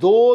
2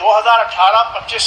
2018-25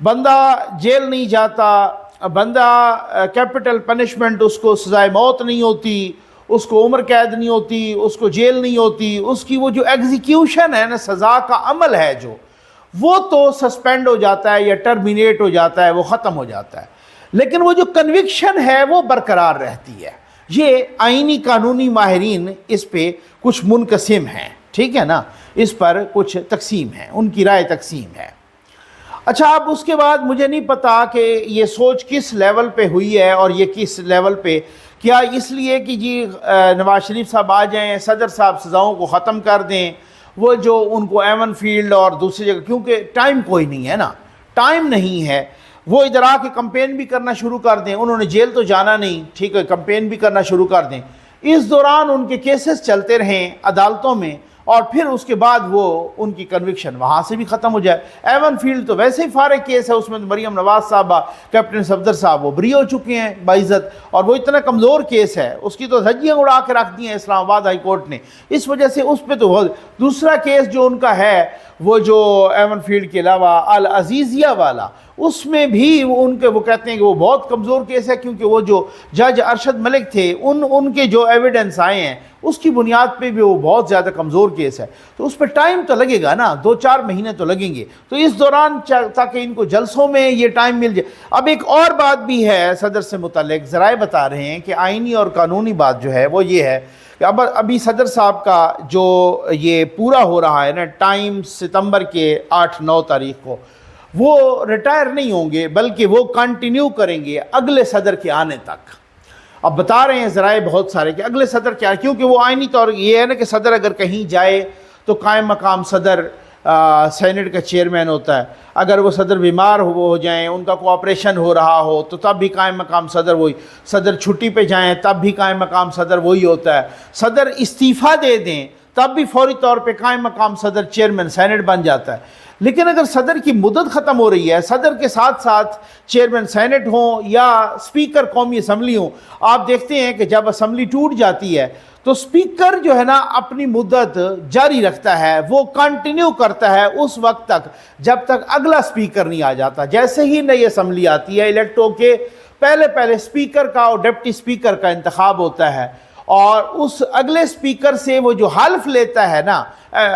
بندہ جیل نہیں جاتا، بندہ کیپٹل پنشمنٹ، اس کو سزائے موت نہیں ہوتی، اس کو عمر قید نہیں ہوتی، اس کو جیل نہیں ہوتی، اس کی وہ جو ایگزیکیوشن ہے نا، سزا کا عمل ہے جو، وہ تو سسپینڈ ہو جاتا ہے یا ٹرمینیٹ ہو جاتا ہے، وہ ختم ہو جاتا ہے، لیکن وہ جو کنوکشن ہے وہ برقرار رہتی ہے۔ یہ آئینی قانونی ماہرین اس پہ کچھ منقسم ہیں، ٹھیک ہے نا، اس پر کچھ تقسیم ہے، ان کی رائے تقسیم ہے۔ اچھا، اب اس کے بعد مجھے نہیں پتا کہ یہ سوچ کس لیول پہ ہوئی ہے اور یہ کس لیول پہ، کیا اس لیے کہ جی نواز شریف صاحب آ جائیں، صدر صاحب سزاؤں کو ختم کر دیں، وہ جو ان کو ایون فیلڈ اور دوسری جگہ، کیونکہ ٹائم کوئی نہیں ہے نا، ٹائم نہیں ہے، وہ ادھر آ کے کمپین بھی کرنا شروع کر دیں، انہوں نے جیل تو جانا نہیں، ٹھیک ہے، کمپین بھی کرنا شروع کر دیں، اس دوران ان کے کیسز چلتے رہیں عدالتوں میں، اور پھر اس کے بعد وہ ان کی کنوکشن وہاں سے بھی ختم ہو جائے۔ ایون فیلڈ تو ویسے ہی فارغ کیس ہے، اس میں مریم نواز صاحبہ، کیپٹن صفدر صاحب وہ بری ہو چکے ہیں باعزت، اور وہ اتنا کمزور کیس ہے، اس کی تو دھجیاں اڑا کے رکھ دی ہیں اسلام آباد ہائی کورٹ نے، اس وجہ سے اس پہ تو بہت۔ دوسرا کیس جو ان کا ہے وہ جو ایون فیلڈ کے علاوہ العزیزیہ والا، اس میں بھی ان کے وہ کہتے ہیں کہ وہ بہت کمزور کیس ہے، کیونکہ وہ جو جج ارشد ملک تھے ان کے جو ایویڈنس آئے ہیں اس کی بنیاد پہ بھی وہ بہت زیادہ کمزور کیس ہے، تو اس پہ ٹائم تو لگے گا نا، 2-4 مہینے تو لگیں گے، تو اس دوران تاکہ ان کو جلسوں میں یہ ٹائم مل جائے۔ اب ایک اور بات بھی ہے صدر سے متعلق، ذرائع بتا رہے ہیں کہ آئینی اور قانونی بات جو ہے وہ یہ ہے کہ ابھی صدر صاحب کا جو یہ پورا ہو رہا ہے نا ٹائم، ستمبر کے 8-9 تاریخ کو، وہ ریٹائر نہیں ہوں گے بلکہ وہ کنٹینیو کریں گے اگلے صدر کے آنے تک۔ اب بتا رہے ہیں ذرائع بہت سارے کہ اگلے صدر کیا ہے، کیونکہ وہ آئینی طور یہ ہے نا کہ صدر اگر کہیں جائے تو قائم مقام صدر سینٹ کا چیئرمین ہوتا ہے، اگر وہ صدر بیمار ہو جائیں، ان کا کوئی آپریشن ہو رہا ہو تو تب بھی قائم مقام صدر وہی، صدر چھٹی پہ جائیں تب بھی قائم مقام صدر وہی ہوتا ہے، صدر استعفیٰ دے دیں تب بھی فوری طور پہ قائم مقام صدر چیئرمین سینٹ بن جاتا ہے۔ لیکن اگر صدر کی مدت ختم ہو رہی ہے، صدر کے ساتھ ساتھ چیئرمین سینٹ ہوں یا سپیکر قومی اسمبلی ہوں، آپ دیکھتے ہیں کہ جب اسمبلی ٹوٹ جاتی ہے تو سپیکر جو ہے نا اپنی مدت جاری رکھتا ہے، وہ کنٹینیو کرتا ہے اس وقت تک جب تک اگلا سپیکر نہیں آ جاتا۔ جیسے ہی نئی اسمبلی آتی ہے، الیکٹ ہو کے پہلے سپیکر کا اور ڈپٹی سپیکر کا انتخاب ہوتا ہے، اور اس اگلے سپیکر سے وہ جو حلف لیتا ہے نا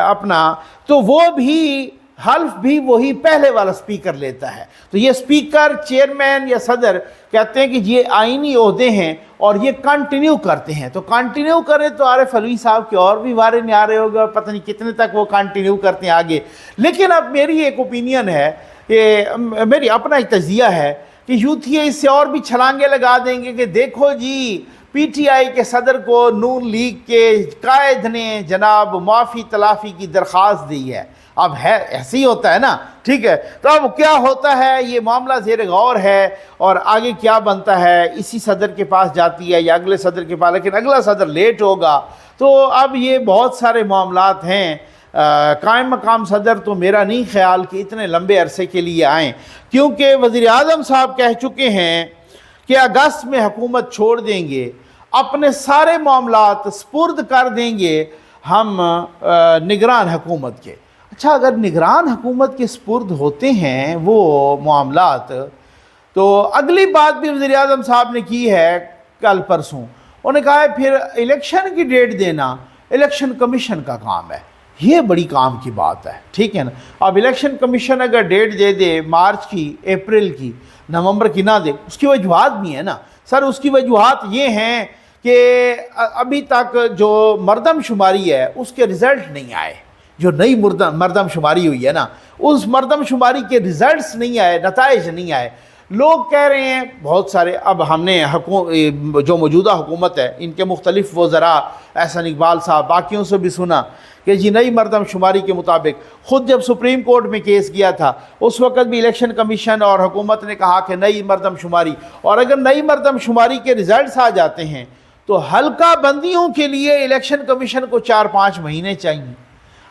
اپنا، تو وہ بھی حلف بھی وہی پہلے والا سپیکر لیتا ہے۔ تو یہ سپیکر، چیئرمین یا صدر کہتے ہیں کہ یہ آئینی عہدے ہیں اور یہ کنٹینیو کرتے ہیں، تو کنٹینیو کریں تو عارف علوی صاحب کے اور بھی وارے نہیں آ رہے ہوگا، پتہ نہیں کتنے تک وہ کنٹینیو کرتے ہیں آگے۔ لیکن اب میری ایک اوپینین ہے کہ میری اپنا ایک تجزیہ ہے کہ یوتھی اس سے اور بھی چھلانگے لگا دیں گے کہ دیکھو جی پی ٹی آئی کے صدر کو نون لیگ کے قائد نے جناب معافی تلافی کی درخواست دی ہے۔ اب ہے ایسے ہی ہوتا ہے نا، ٹھیک ہے، تو اب کیا ہوتا ہے، یہ معاملہ زیر غور ہے، اور آگے کیا بنتا ہے، اسی صدر کے پاس جاتی ہے یا اگلے صدر کے پاس، لیکن اگلا صدر لیٹ ہوگا، تو اب یہ بہت سارے معاملات ہیں۔ قائم مقام صدر تو میرا نہیں خیال کہ اتنے لمبے عرصے کے لیے آئیں، کیونکہ وزیر اعظم صاحب کہہ چکے ہیں کہ اگست میں حکومت چھوڑ دیں گے، اپنے سارے معاملات سپرد کر دیں گے ہم نگران حکومت کے۔ اچھا، اگر نگران حکومت کے سپرد ہوتے ہیں وہ معاملات، تو اگلی بات بھی وزیر اعظم صاحب نے کی ہے کل پرسوں، انہوں نے کہا ہے پھر الیکشن کی ڈیٹ دینا الیکشن کمیشن کا کام ہے۔ یہ بڑی کام کی بات ہے، ٹھیک ہے نا۔ اب الیکشن کمیشن اگر ڈیٹ دے دے مارچ کی، اپریل کی، نومبر کی نہ دے، اس کی وجوہات بھی ہیں نا سر۔ اس کی وجوہات یہ ہیں کہ ابھی تک جو مردم شماری ہے اس کے رزلٹ نہیں آئے، جو نئی مردم شماری ہوئی ہے نا، اس مردم شماری کے رزلٹس نہیں آئے، نتائج نہیں آئے۔ لوگ کہہ رہے ہیں بہت سارے، اب ہم نے جو موجودہ حکومت ہے ان کے مختلف وزراء، احسن اقبال صاحب، باقیوں سے بھی سنا کہ جی نئی مردم شماری کے مطابق، خود جب سپریم کورٹ میں کیس گیا تھا اس وقت بھی الیکشن کمیشن اور حکومت نے کہا کہ نئی مردم شماری، اور اگر نئی مردم شماری کے رزلٹس آ جاتے ہیں تو حلقہ بندیوں کے لیے الیکشن کمیشن کو 4-5 مہینے چاہیے۔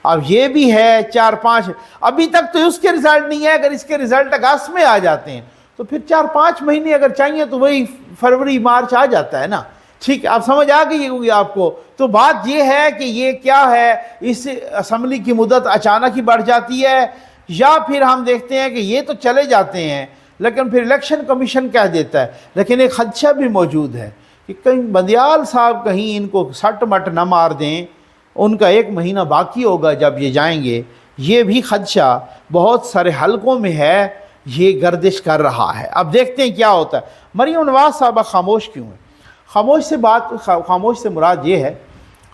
اب یہ بھی ہے 4-5، ابھی تک تو اس کے رزلٹ نہیں ہے، اگر اس کے رزلٹ اگست میں آ جاتے ہیں تو پھر 4-5 مہینے اگر چاہیے تو وہی فروری مارچ آ جاتا ہے نا، ٹھیک ہے۔ آپ سمجھ آ گئی ہوگی آپ کو۔ تو بات یہ ہے کہ یہ کیا ہے، اس اسمبلی کی مدت اچانک ہی بڑھ جاتی ہے، یا پھر ہم دیکھتے ہیں کہ یہ تو چلے جاتے ہیں لیکن پھر الیکشن کمیشن کہہ دیتا ہے. لیکن ایک خدشہ بھی موجود ہے کہ کہیں بندیال صاحب کہیں ان کو سٹ مٹ نہ مار دیں، ان کا 1 مہینہ باقی ہوگا جب یہ جائیں گے. یہ بھی خدشہ بہت سارے حلقوں میں ہے، یہ گردش کر رہا ہے. اب دیکھتے ہیں کیا ہوتا ہے. مریم نواز صاحبہ خاموش کیوں ہیں؟ خاموش سے مراد یہ ہے،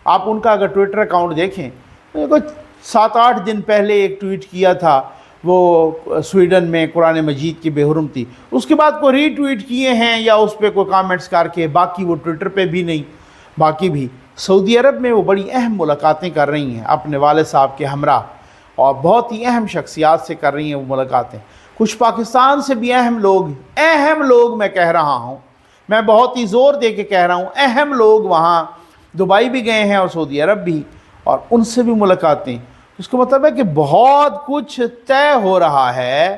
آپ ان کا اگر ٹویٹر اکاؤنٹ دیکھیں تو 7-8 دن پہلے ایک ٹویٹ کیا تھا وہ سویڈن میں قرآن مجید کی بے حرمتی، اس کے بعد کوئی ری ٹویٹ کیے ہیں یا اس پہ کوئی کامنٹس کر کے، باقی وہ ٹویٹر پہ بھی نہیں. باقی بھی سعودی عرب میں وہ بڑی اہم ملاقاتیں کر رہی ہیں اپنے والد صاحب کے ہمراہ، اور بہت ہی اہم شخصیات سے کر رہی ہیں وہ ملاقاتیں. کچھ پاکستان سے بھی اہم لوگ میں کہہ رہا ہوں، میں بہت ہی زور دے کے کہہ رہا ہوں، اہم لوگ وہاں دبئی بھی گئے ہیں اور سعودی عرب بھی، اور ان سے بھی ملاقاتیں. اس کا مطلب ہے کہ بہت کچھ طے ہو رہا ہے،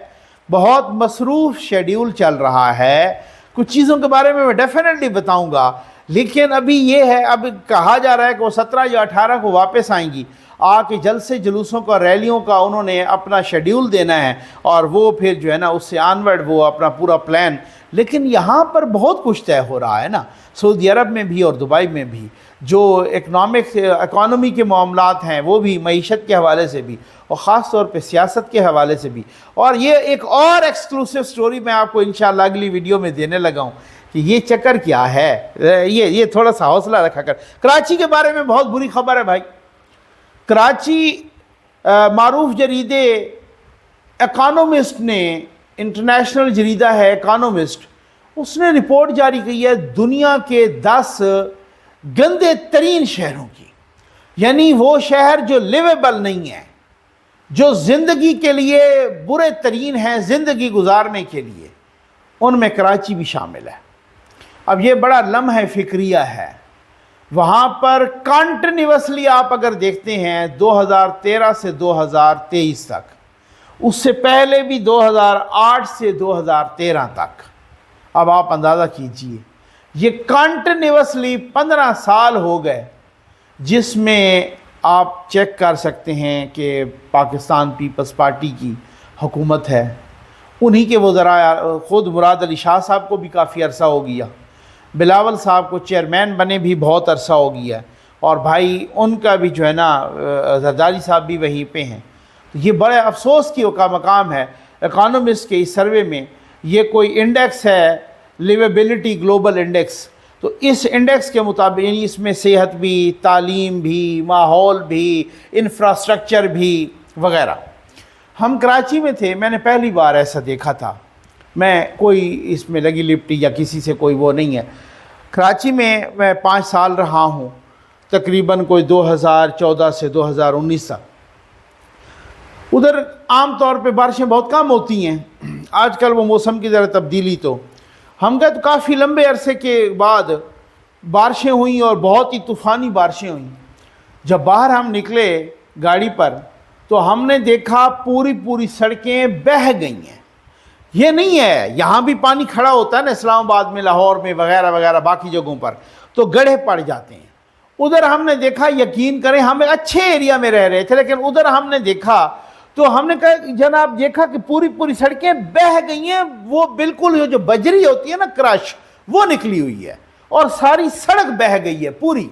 بہت مصروف شیڈیول چل رہا ہے. کچھ چیزوں کے بارے میں ڈیفینیٹلی بتاؤں گا، لیکن ابھی یہ ہے، اب کہا جا رہا ہے کہ وہ 17 یا 18 کو واپس آئیں گی، آ کے جلسے جلوسوں کا، ریلیوں کا انہوں نے اپنا شیڈیول دینا ہے، اور وہ پھر جو ہے نا اس سے آنورڈ وہ اپنا پورا پلان. لیکن یہاں پر بہت کچھ طے ہو رہا ہے نا، سعودی عرب میں بھی اور دبئی میں بھی. جو اکانومی کے معاملات ہیں وہ بھی، معیشت کے حوالے سے بھی، اور خاص طور پہ سیاست کے حوالے سے بھی. اور یہ ایک اور ایکسکلوسیو سٹوری میں آپ کو انشاءاللہ اگلی ویڈیو میں دینے لگا ہوں کہ یہ چکر کیا ہے. یہ تھوڑا سا حوصلہ رکھا کر. کراچی کے بارے میں بہت بری خبر ہے بھائی. کراچی معروف جریدے اکانومسٹ نے، انٹرنیشنل جریدہ ہے اکانومسٹ، اس نے رپورٹ جاری کی ہے دنیا کے 10 گندے ترین شہروں کی. یعنی وہ شہر جو لیویبل نہیں ہے، جو زندگی کے لیے برے ترین ہیں زندگی گزارنے کے لیے، ان میں کراچی بھی شامل ہے. اب یہ بڑا لمحہ فکریہ ہے. وہاں پر کنٹینیوسلی آپ اگر دیکھتے ہیں 2013 سے 2023 تک، اس سے پہلے بھی 2008 سے 2013 تک، اب آپ اندازہ کیجئے یہ کنٹینیوسلی 15 سال ہو گئے، جس میں آپ چیک کر سکتے ہیں کہ پاکستان پیپلز پارٹی کی حکومت ہے. انہی کے وزراء، خود مراد علی شاہ صاحب کو بھی کافی عرصہ ہو گیا، بلاول صاحب کو چیئرمین بنے بھی بہت عرصہ ہو گیا، اور بھائی ان کا بھی جو ہے نا زرداری صاحب بھی وہیں پہ ہیں. یہ بڑے افسوس کی مقام ہے. اکانومسٹ کے اس سروے میں یہ کوئی انڈیکس ہے، لیویبلٹی گلوبل انڈیکس، تو اس انڈیکس کے مطابق یعنی اس میں صحت بھی، تعلیم بھی، ماحول بھی، انفراسٹرکچر بھی وغیرہ. ہم کراچی میں تھے، میں نے پہلی بار ایسا دیکھا تھا. میں کوئی اس میں لگی لپٹی یا کسی سے کوئی وہ نہیں ہے. کراچی میں 5 سال رہا ہوں، تقریباً کوئی 2014 سے 2019 تک. ادھر عام طور پہ بارشیں بہت کم ہوتی ہیں. آج کل وہ موسم کی ذرا تبدیلی، تو ہم گئے تو کافی لمبے عرصے کے بعد بارشیں ہوئیں اور بہت ہی طوفانی بارشیں ہوئیں. جب باہر ہم نکلے گاڑی پر تو ہم نے دیکھا پوری سڑکیں بہہ گئی ہیں. یہ نہیں ہے یہاں بھی پانی کھڑا ہوتا ہے نا، اسلام آباد میں، لاہور میں وغیرہ وغیرہ باقی جگہوں پر تو گڑھے پڑ جاتے ہیں. ادھر ہم نے دیکھا، یقین کریں ہم ایک اچھے ایریا میں رہ رہے تھے، لیکن ادھر ہم نے دیکھا تو ہم نے کہا جناب دیکھا کہ پوری سڑکیں بہہ گئی ہیں. وہ بالکل جو بجری ہوتی ہے نا، کرش، وہ نکلی ہوئی ہے اور ساری سڑک بہہ گئی ہے پوری.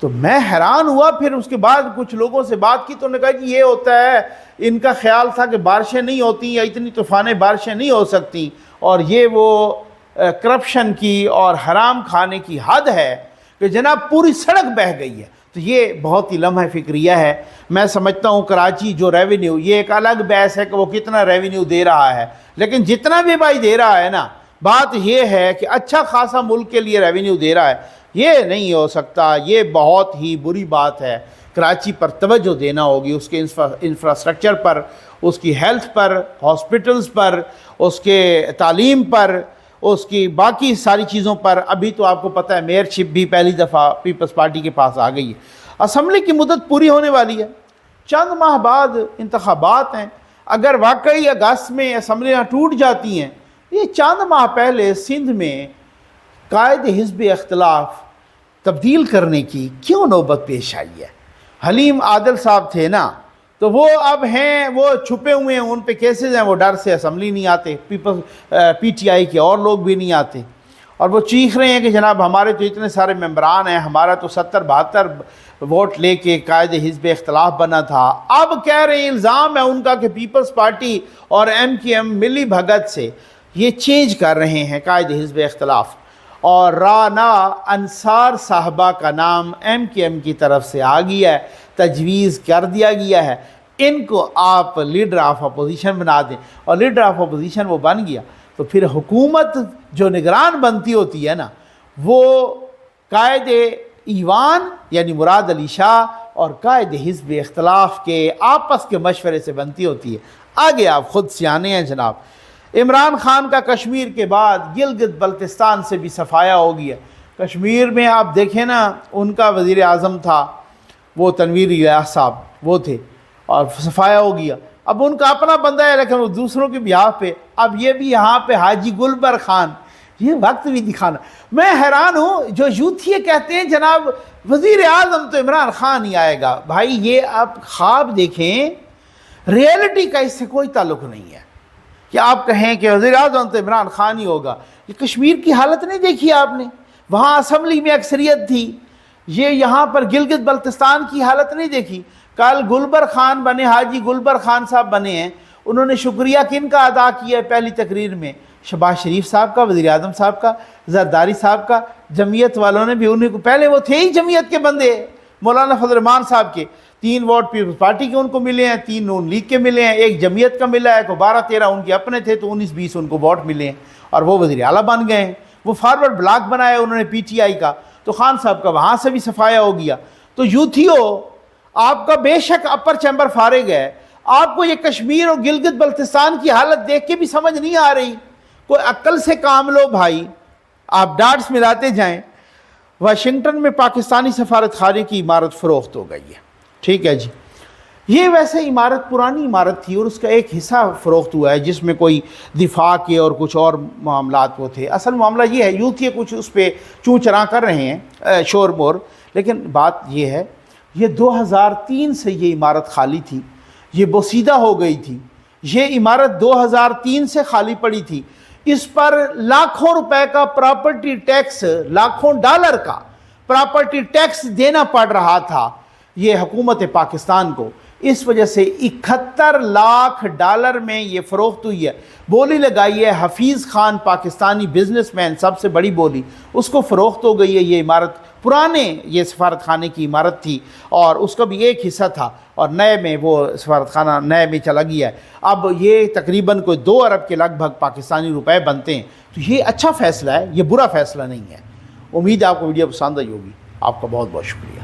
تو میں حیران ہوا. پھر اس کے بعد کچھ لوگوں سے بات کی تو انہوں نے کہا کہ یہ ہوتا ہے، ان کا خیال تھا کہ بارشیں نہیں ہوتی یا اتنی طوفانیں بارشیں نہیں ہو سکتی، اور یہ وہ کرپشن کی اور حرام کھانے کی حد ہے کہ جناب پوری سڑک بہہ گئی ہے. تو یہ بہت ہی لمحہ فکریہ ہے. میں سمجھتا ہوں کراچی جو ریونیو، یہ ایک الگ بحث ہے کہ وہ کتنا ریونیو دے رہا ہے، لیکن جتنا بھی بھائی دے رہا ہے نا، بات یہ ہے کہ اچھا خاصا ملک کے لیے ریونیو دے رہا ہے. یہ نہیں ہو سکتا، یہ بہت ہی بری بات ہے. کراچی پر توجہ دینا ہوگی، اس کے انفراسٹرکچر پر، اس کی ہیلتھ پر، ہاسپٹلز پر، اس کے تعلیم پر، اس کی باقی ساری چیزوں پر. ابھی تو آپ کو پتہ ہے میئر شپ بھی پہلی دفعہ پیپلز پارٹی کے پاس آ گئی ہے. اسمبلی کی مدت پوری ہونے والی ہے، چند ماہ بعد انتخابات ہیں. اگر واقعی اگست میں اسمبلیاں ٹوٹ جاتی ہیں، یہ چند ماہ پہلے سندھ میں قائد حزب اختلاف تبدیل کرنے کی کیوں نوبت پیش آئی ہے؟ حلیم عادل صاحب تھے نا، تو وہ اب ہیں، وہ چھپے ہوئے ہیں، ان پہ کیسز ہیں، وہ ڈر سے اسمبلی نہیں آتے، پی ٹی آئی کے اور لوگ بھی نہیں آتے، اور وہ چیخ رہے ہیں کہ جناب ہمارے تو اتنے سارے ممبران ہیں، ہمارا تو 70-72 ووٹ لے کے قائد حزب اختلاف بنا تھا۔ اب کہہ رہے ہیں، الزام ہے ان کا کہ پیپلز پارٹی اور MQM ملی بھگت سے یہ چینج کر رہے ہیں قائد حزب اختلاف، اور رانا انصار صاحبہ کا نام MQM کی طرف سے آ گیا ہے، تجویز کر دیا گیا ہے، ان کو آپ لیڈر آف اپوزیشن بنا دیں، اور لیڈر آف اپوزیشن وہ بن گیا تو پھر حکومت جو نگران بنتی ہوتی ہے نا، وہ قائد ایوان یعنی مراد علی شاہ اور قائد حزب اختلاف کے آپس کے مشورے سے بنتی ہوتی ہے۔ آگے آپ خود سیانے ہیں جناب۔ عمران خان کا کشمیر کے بعد گلگت بلتستان سے بھی صفایا ہو گیا۔ کشمیر میں آپ دیکھیں نا، ان کا وزیر اعظم تھا وہ تنویر ریاض صاحب، وہ تھے، اور صفایا ہو گیا۔ اب ان کا اپنا بندہ ہے لیکن وہ دوسروں کے بیہاف پہ، اب یہ بھی یہاں پہ حاجی گلبر خان، یہ وقت بھی دکھانا۔ میں حیران ہوں، جو یوتھی کہتے ہیں جناب وزیر اعظم تو عمران خان ہی آئے گا، بھائی یہ آپ خواب دیکھیں، ریئلٹی کا اس سے کوئی تعلق نہیں ہے کہ آپ کہیں کہ وزیر اعظم تو عمران خان ہی ہوگا۔ یہ کشمیر کی حالت نہیں دیکھی آپ نے، وہاں اسمبلی میں اکثریت تھی، یہ یہاں پر گلگت بلتستان کی حالت نہیں دیکھی۔ کل گلبر خان بنے، حاجی گلبر خان صاحب بنے ہیں، انہوں نے شکریہ کن کا ادا کیا ہے پہلی تقریر میں؟ شہباز شریف صاحب کا، وزیر اعظم صاحب کا، زرداری صاحب کا۔ جمعیت والوں نے بھی انہیں کو، پہلے وہ تھے ہی جمعیت کے بندے، مولانا فضل الرحمان صاحب کے 3 ووٹ پیپلز پارٹی کے ان کو ملے ہیں، 3 نون لیگ کے ملے ہیں، 1 جمعیت کا ملا ہے، کو 12-13 ان کے اپنے تھے، تو 19-20 ان کو ووٹ ملے ہیں، اور وہ وزیر اعلیٰ بن گئے ہیں۔ وہ فارورڈ بلاک بنایا انہوں نے PTI کا، تو خان صاحب کا وہاں سے بھی صفایا ہو گیا۔ تو یوتھیو، آپ کا بے شک اپر چیمبر فارغ ہے، آپ کو یہ کشمیر اور گلگت بلتستان کی حالت دیکھ کے بھی سمجھ نہیں آ رہی؟ کوئی عقل سے کام لو بھائی، آپ ڈاٹس ملاتے جائیں۔ واشنگٹن میں پاکستانی سفارت خانے کی عمارت فروخت ہو گئی ہے، ٹھیک ہے جی۔ یہ ویسے عمارت پرانی عمارت تھی، اور اس کا ایک حصہ فروخت ہوا ہے جس میں کوئی دفاع کے اور کچھ اور معاملات وہ تھے۔ اصل معاملہ یہ ہے، یوتھ یہ کچھ اس پہ چوں چراں کر رہے ہیں، شور مور، لیکن بات یہ ہے، یہ 2003 سے یہ عمارت خالی تھی، یہ بوسیدہ ہو گئی تھی۔ یہ عمارت 2003 سے خالی پڑی تھی، اس پر لاکھوں روپے کا پراپرٹی ٹیکس، لاکھوں ڈالر کا پراپرٹی ٹیکس دینا پڑ رہا تھا یہ حکومت پاکستان کو۔ اس وجہ سے 71 لاکھ ڈالر میں یہ فروخت ہوئی ہے۔ بولی لگائی ہے حفیظ خان، پاکستانی بزنس مین، سب سے بڑی بولی، اس کو فروخت ہو گئی ہے یہ عمارت۔ پرانے یہ سفارت خانے کی عمارت تھی، اور اس کا بھی ایک حصہ تھا، اور نئے میں وہ سفارت خانہ نئے میں چلا گیا ہے۔ اب یہ تقریباً کوئی 2 ارب کے لگ بھگ پاکستانی روپے بنتے ہیں، تو یہ اچھا فیصلہ ہے، یہ برا فیصلہ نہیں ہے۔ امید ہے آپ کو ویڈیو پسند آئی ہوگی۔ آپ کا بہت بہت شکریہ۔